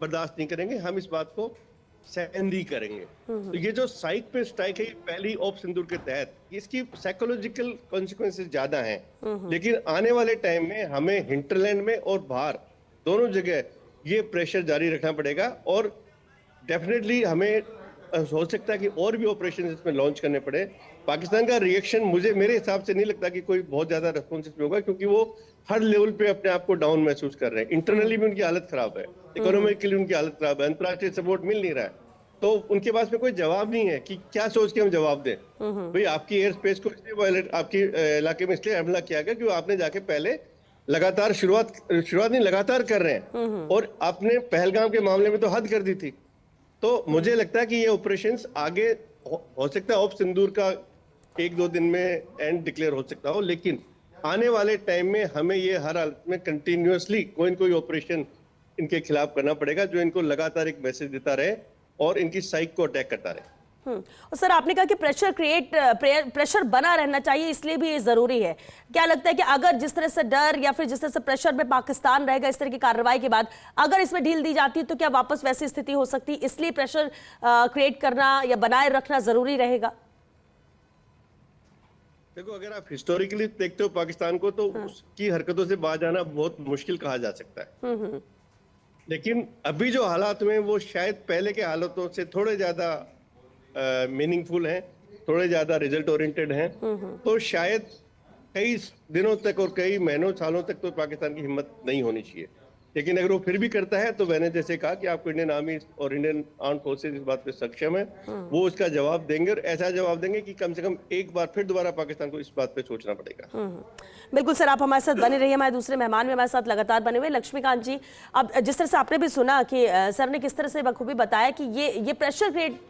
बर्दाश्त नहीं करेंगे, हम इस बात को सहन नहीं करेंगे। तो ये जो साइक पे स्ट्राइक है, पहली ऑप सिंदूर के तहत, इसकी साइकोलॉजिकल कॉन्सिक्वेंसेस ज्यादा हैं। लेकिन आने वाले टाइम में हमें हिंटरलैंड में और बाहर दोनों जगह ये प्रेशर जारी रखना पड़ेगा और डेफिनेटली हमें हो सकता है कि और भी ऑपरेशन इसमें लॉन्च करने पड़े। पाकिस्तान का रिएक्शन मेरे हिसाब से नहीं लगता कि कोई बहुत ज्यादा रेस्पॉन्सिव होगा, क्योंकि वो हर लेवल पे अपने आप को डाउन महसूस कर रहे हैं। इंटरनली भी उनकी हालत खराब है, इकोनॉमिकली उनकी हालत खराब है, अंतर्राष्ट्रीय सपोर्ट मिल नहीं रहा है, तो उनके पास में कोई जवाब नहीं है कि क्या सोच के हम जवाब दें। भाई आपकी एयर स्पेस को इसलिए वायलेट, आपके इलाके में इसलिए हमला किया गया कि आपने जाके पहले लगातार शुरुआत नहीं लगातार कर रहे हैं, और आपने पहलगाम के मामले में तो हद कर दी थी। तो मुझे लगता है कि ये ऑपरेशंस आगे हो सकता है ऑफ सिंदूर का 1-2 दिन में एंड डिक्लेयर हो सकता हो, लेकिन आने वाले टाइम में हमें ये हर हालत में कंटिन्यूअसली कोई न कोई ऑपरेशन इनके खिलाफ करना पड़ेगा, जो इनको लगातार एक मैसेज देता रहे और इनकी साइक को अटैक करता रहे। और सर आपने कहा कि प्रेशर बना रहना चाहिए, इसलिए भी ये जरूरी है। क्या लगता है कि अगर जिस तरह से डर या फिर जिस तरह से प्रेशर में पाकिस्तान रहेगा इस तरह की कार्रवाई के बाद, अगर इसमें ढील दी जाती है तो क्या वापस वैसी स्थिति हो सकती है, इसलिए प्रेशर क्रिएट करना या बनाए रखना जरूरी रहेगा? देखो, अगर आप हिस्टोरिकली देखते हो पाकिस्तान को, तो उसकी हरकतों से बाज आना बहुत मुश्किल कहा जा सकता है। लेकिन अभी जो हालात में वो शायद पहले के हालातों से थोड़े ज्यादा मीनिंगफुल हैं, थोड़े ज्यादा रिजल्ट ओरिएंटेड हैं। तो शायद कई दिनों तक और कई महीनों सालों तक तो पाकिस्तान की हिम्मत नहीं होनी चाहिए। लेकिन अगर वो फिर भी करता है तो मैंने जैसे कहा कि आपको इंडियन आर्मी और इंडियन आर्म फोर्सेज इस बात पे सक्षम है, वो उसका जवाब देंगे, और ऐसा जवाब देंगे कि कम से कम एक बार फिर दोबारा पाकिस्तान को इस बात पे सोचना पड़ेगा। बिल्कुल सर, आप हमारे साथ बने रहिए। हमारे दूसरे मेहमान भी हमारे साथ लगातार बने हुए। लक्ष्मीकांत जी, अब जिस तरह से आपने भी सुना कि सर ने किस तरह से बखूबी बताया कि ये प्रेशर क्रिएट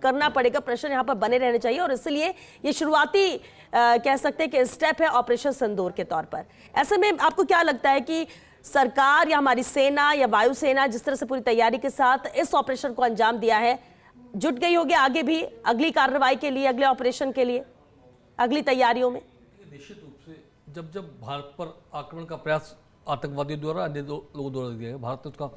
करना पड़ेगा, प्रेशर यहाँ पर बने रहने चाहिए, और इसलिए ये शुरुआती कह सकते हैं कि स्टेप है ऑपरेशन सिंदूर के तौर पर। ऐसे में आपको क्या लगता है कि सरकार या हमारी सेना या वायुसेना जिस तरह से पूरी तैयारी के साथ इस ऑपरेशन को अंजाम दिया है, जुट गई होगी आगे भी अगली कार्रवाई के लिए, अगले ऑपरेशन के लिए, अगली तैयारियों में? निश्चित रूप से जब भारत पर आक्रमण का प्रयास आतंकवादियों द्वारा, अन्य लोगों द्वारा किया गया, भारत ने उसका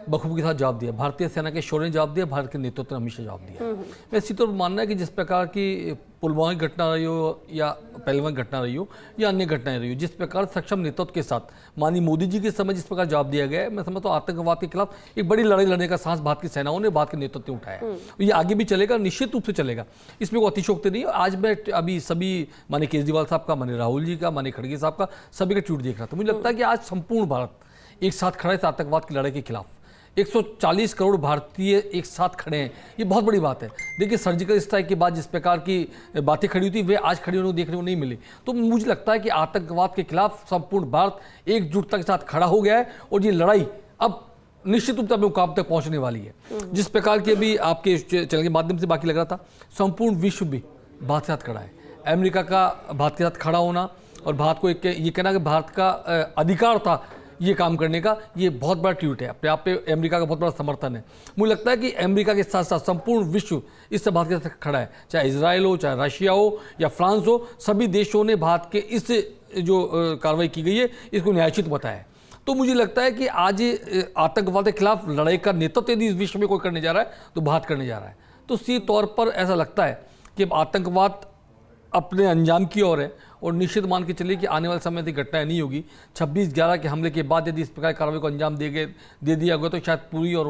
बखूबी के साथ जवाब दिया। भारतीय सेना के शौर्य ने जवाब दिया, भारत के नेतृत्व ने हमेशा जवाब दिया। मैं इसी तौर पर मानना है कि जिस प्रकार की पुलवामा की घटना रही हो या पहलगाम की घटना रही हो या अन्य घटनाएं रही हो, जिस प्रकार सक्षम नेतृत्व के साथ माननीय मोदी जी के समय जिस प्रकार जवाब दिया गया है, मैं समझता हूँ आतंकवाद के खिलाफ एक बड़ी लड़ाई लड़ने का साहस भारत की सेनाओं ने, भारत के नेतृत्व ने उठाया। ये आगे भी चलेगा, निश्चित रूप से चलेगा, इसमें कोई अतिशयोक्ति नहीं। आज मैं अभी सभी माननीय केजरीवाल साहब का, माननीय राहुल जी का, माननीय खड़गे साहब का, सभी का ट्वीट देख रहा था। मुझे लगता है कि आज संपूर्ण भारत एक साथ खड़ा है इस आतंकवाद की लड़ाई के खिलाफ। 140 करोड़ भारतीय एक साथ खड़े हैं, ये बहुत बड़ी बात है। देखिए, सर्जिकल स्ट्राइक के बाद जिस प्रकार की बातें खड़ी हुई थी, वे आज खड़ी होने देखने को नहीं मिली। तो मुझे लगता है कि आतंकवाद के खिलाफ संपूर्ण भारत एकजुटता के साथ खड़ा हो गया है, और ये लड़ाई अब निश्चित रूप से अपने मुकाम तक पहुंचने वाली है। जिस प्रकार की अभी आपके चैनल के माध्यम से बाकी लग रहा था, संपूर्ण विश्व भी भारत के साथ खड़ा है। अमेरिका का भारत के साथ खड़ा होना और भारत को ये कहना कि भारत का अधिकार था ये काम करने का, ये बहुत बड़ा ट्वीट है। अपने आप पे अमेरिका का बहुत बड़ा समर्थन है। मुझे लगता है कि अमेरिका के साथ साथ संपूर्ण विश्व इससे भारत के साथ खड़ा है, चाहे इजराइल हो, चाहे रशिया हो या फ्रांस हो, सभी देशों ने भारत के इस जो कार्रवाई की गई है इसको न्यायोचित बताया है। तो मुझे लगता है कि आज आतंकवाद के खिलाफ लड़ाई का नेतृत्व यदि इस विश्व में कोई करने जा रहा है तो भारत करने जा रहा है। तो इसी तौर पर ऐसा लगता है कि आतंकवाद अपने अंजाम की ओर है, और निश्चित मान के चलिए कि आने वाले समय में घटनाएं नहीं होगी। 26/11 के हमले के बाद यदि इस प्रकार कार्रवाई को अंजाम दे दिया गया तो शायद पूरी और